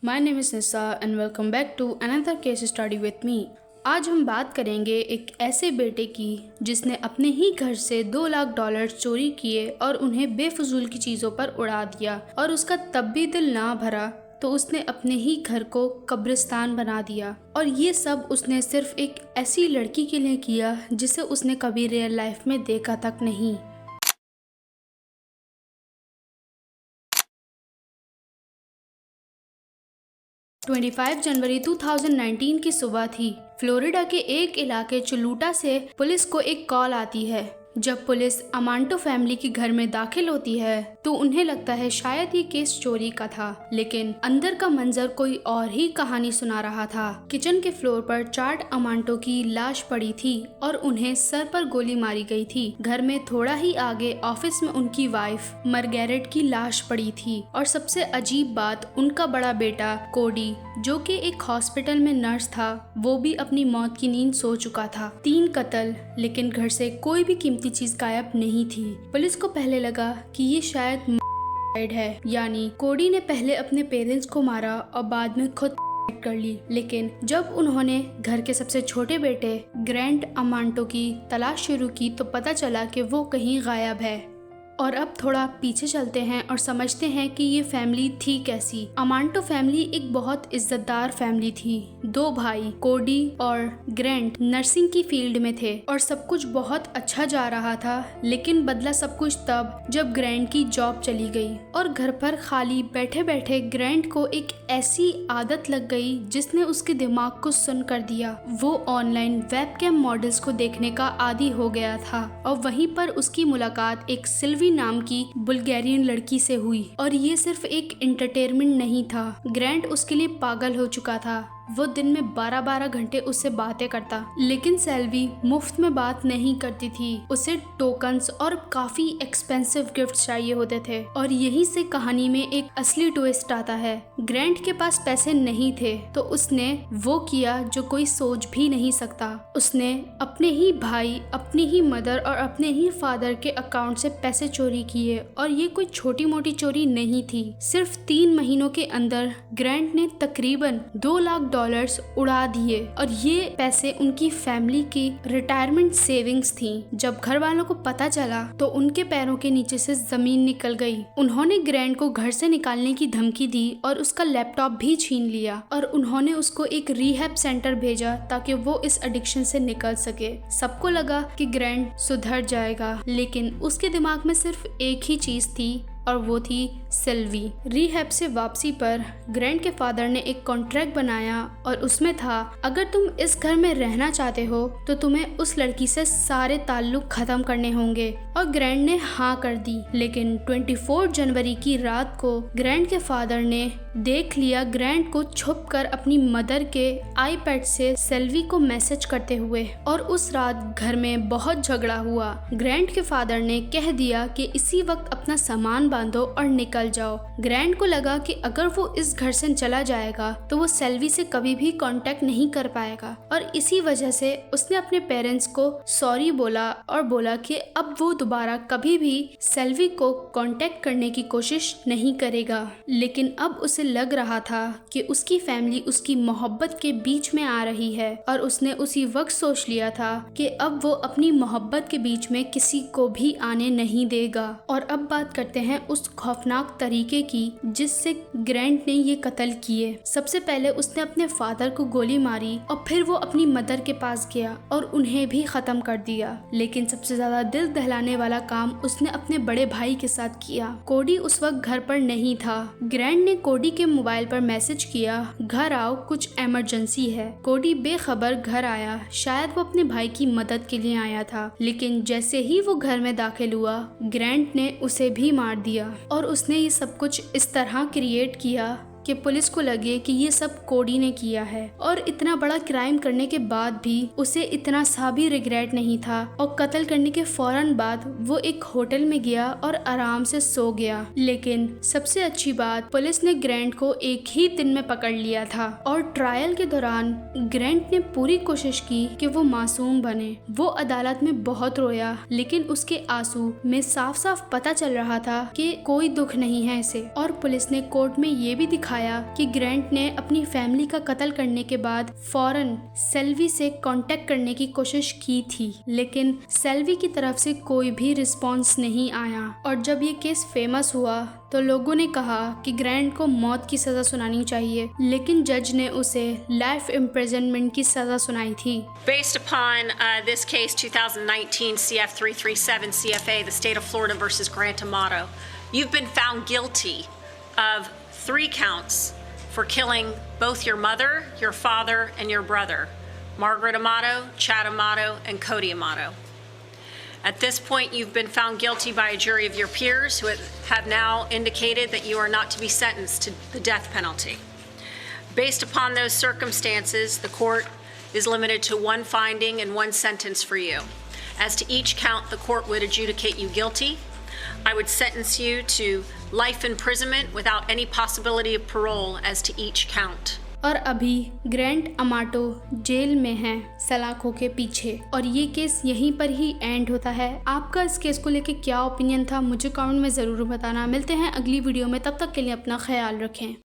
My name is Nisa and welcome back to another case study with me. आज हम बात करेंगे एक ऐसे बेटे की जिसने अपने ही घर से $2 लाख चोरी किए और उन्हें बेफजूल की चीज़ों पर उड़ा दिया और उसका तब भी दिल ना भरा तो उसने अपने ही घर को कब्रिस्तान बना दिया। और ये सब उसने सिर्फ एक ऐसी लड़की के लिए किया जिसे उसने कभी रियल लाइफ में देखा तक नहीं। जनवरी 25 2019 की सुबह थी। फ्लोरिडा के एक इलाके चुलूटा से पुलिस को एक कॉल आती है। जब पुलिस अमांटो फैमिली के घर में दाखिल होती है तो उन्हें लगता है शायद ये केस चोरी का था, लेकिन अंदर का मंजर कोई और ही कहानी सुना रहा था। किचन के फ्लोर पर 4 अमांटो की लाश पड़ी थी और उन्हें सर पर गोली मारी गई थी। घर में थोड़ा ही आगे ऑफिस में उनकी वाइफ मार्गरेट की लाश पड़ी थी और सबसे अजीब बात, उनका बड़ा बेटा कोडी जो कि एक हॉस्पिटल में नर्स था, वो भी अपनी मौत की नींद सो चुका था। 3 कत्ल, लेकिन घर से कोई भी कीमती चीज गायब नहीं थी। पुलिस को पहले लगा कि ये शायद है, यानी कोडी ने पहले अपने पेरेंट्स को मारा और बाद में खुद कर ली। लेकिन जब उन्होंने घर के सबसे छोटे बेटे ग्रैंट अमांटो की तलाश शुरू की तो पता चला कि वो कहीं गायब है। और अब थोड़ा पीछे चलते हैं और समझते हैं कि ये फैमिली थी कैसी। अमांटो फैमिली एक बहुत इज्जतदार फैमिली थी। 2 भाई कोडी और ग्रैंट नर्सिंग की फील्ड में थे और सब कुछ बहुत अच्छा जा रहा था, लेकिन बदला सब कुछ तब जब ग्रैंट की जॉब चली गई और घर पर खाली बैठे बैठे ग्रैंट को एक ऐसी आदत लग गई जिसने उसके दिमाग को सुन कर दिया। वो ऑनलाइन वेबकैम मॉडल्स को देखने का आदी हो गया था और वहीं पर उसकी मुलाकात एक सिल्वी नाम की बुल्गारियन लड़की से हुई। और ये सिर्फ एक एंटरटेनमेंट नहीं था, ग्रैंट उसके लिए पागल हो चुका था। वो दिन में 12-12 घंटे उससे बातें करता, लेकिन सेल्वी मुफ्त में बात नहीं करती थी। उसे टोकन्स और काफी एक्सपेंसिव गिफ्ट्स चाहिए होते थे। और यहीं से कहानी में एक असली ट्विस्ट आता है। ग्रैंट के पास पैसे नहीं थे तो उसने वो किया जो कोई सोच भी नहीं सकता। उसने अपने ही भाई, अपनी ही मदर और अपने ही फादर के अकाउंट से पैसे चोरी किए। और ये कोई छोटी मोटी चोरी नहीं थी। सिर्फ 3 महीनों के अंदर ग्रैंट ने तकरीबन $2 लाख उड़ा दिए और ये पैसे उनकी फैमिली की रिटायरमेंट सेविंग्स थी। जब घर वालों को पता चला तो उनके पैरों के नीचे से जमीन निकल गई। उन्होंने ग्रैंट को घर से निकालने की धमकी दी और उसका लैपटॉप भी छीन लिया और उन्होंने उसको एक रिहैब सेंटर भेजा ताकि वो इस एडिक्शन से निकल सके। सबको लगा कि ग्रैंट सुधर जाएगा, लेकिन उसके दिमाग में सिर्फ एक ही चीज थी और वो थी सिल्वी। रिहैब से वापसी पर ग्रैंट के फादर ने एक कॉन्ट्रैक्ट बनाया और उसमें था, अगर तुम इस घर में रहना चाहते हो तो तुम्हें उस लड़की से सारे ताल्लुक खत्म करने होंगे। और ग्रैंट ने हाँ कर दी। लेकिन 24 जनवरी की रात को ग्रैंट के फादर ने देख लिया ग्रैंट को छुपकर अपनी मदर के आईपैड से सेल्वी को मैसेज करते हुए। और उस रात घर में बहुत झगड़ा हुआ। ग्रैंट के फादर ने कह दिया कि इसी वक्त अपना सामान बांधो और निकल जाओ। ग्रैंट को लगा कि अगर वो इस घर से चला जाएगा तो वो सेल्वी से कभी भी कांटेक्ट नहीं कर पाएगा और इसी वजह से उसने अपने पेरेंट्स को सॉरी बोला और बोला कि अब वो दोबारा कभी भी सेल्वी को कांटेक्ट करने की कोशिश नहीं करेगा। लेकिन अब उसे लग रहा था कि उसकी फैमिली उसकी मोहब्बत के बीच में आ रही है और उसने उसी वक्त सोच लिया था कि अब वो अपनी मोहब्बत के बीच में किसी को भी आने नहीं देगा। और अब बात करते हैं उस खौफनाक तरीके की जिससे ग्रैंट ने ये कत्ल किए। सबसे पहले उसने अपने फादर को गोली मारी और फिर वो अपनी मदर के पास गया और उन्हें भी खत्म कर दिया। लेकिन सबसे ज्यादा दिल दहलाने वाला काम उसने अपने बड़े भाई के साथ किया। कोडी उस वक्त घर पर नहीं था। ग्रैंट ने कोडी के मोबाइल पर मैसेज किया, घर आओ, कुछ इमरजेंसी है। कोडी बेखबर घर आया। शायद वो अपने भाई की मदद के लिए आया था, लेकिन जैसे ही वो घर में दाखिल हुआ ग्रैंट ने उसे भी मार दिया। और उसने ये सब कुछ इस तरह क्रिएट किया कि पुलिस को लगे कि ये सब कोडी ने किया है। और इतना बड़ा क्राइम करने के बाद भी उसे इतना सा भी रिग्रेट नहीं था और कत्ल करने के फौरन बाद वो एक होटल में गया और आराम से सो गया। लेकिन सबसे अच्छी बात, पुलिस ने ग्रैंट को एक ही दिन में पकड़ लिया था और ट्रायल के दौरान ग्रैंट ने पूरी कोशिश की कि वो मासूम बने। वो अदालत में बहुत रोया, लेकिन उसके आंसू में साफ साफ पता चल रहा था कि कोई दुख नहीं है इसे। और पुलिस ने कोर्ट में ये भी दिखा दिखाया कि ग्रैंट ने अपनी फैमिली का कत्ल करने के बाद फौरन सेल्वी से कांटेक्ट करने की कोशिश की थी, लेकिन सेल्वी की तरफ से कोई भी रिस्पॉन्स नहीं आया। और जब ये केस फेमस हुआ तो लोगों ने कहा कि ग्रैंट को मौत की सज़ा सुनानी चाहिए, लेकिन जज ने उसे लाइफ इम्प्रिजनमेंट की सज़ा सुनाई थी। Based upon this case, 2019 CF 337 CFA, the state of Florida versus Grant Amato, you've been found guilty of 3 counts for killing both your mother, your father, and your brother, Margaret Amato, Chad Amato, and Cody Amato. At this point, you've been found guilty by a jury of your peers who have now indicated that you are not to be sentenced to the death penalty. Based upon those circumstances, the court is limited to 1 finding and 1 sentence for you. As to each count, the court would adjudicate you guilty. I would sentence you to life imprisonment without any possibility of parole as to each count. और अभी Grand Amato jail में हैं सलाखों के पीछे, और ये case यहीं पर ही एंड होता है। आपका इस केस को लेके क्या ओपिनियन था, मुझे कमेंट में ज़रूर बताना। मिलते हैं अगली वीडियो में, तब तक के लिए अपना ख्याल रखें।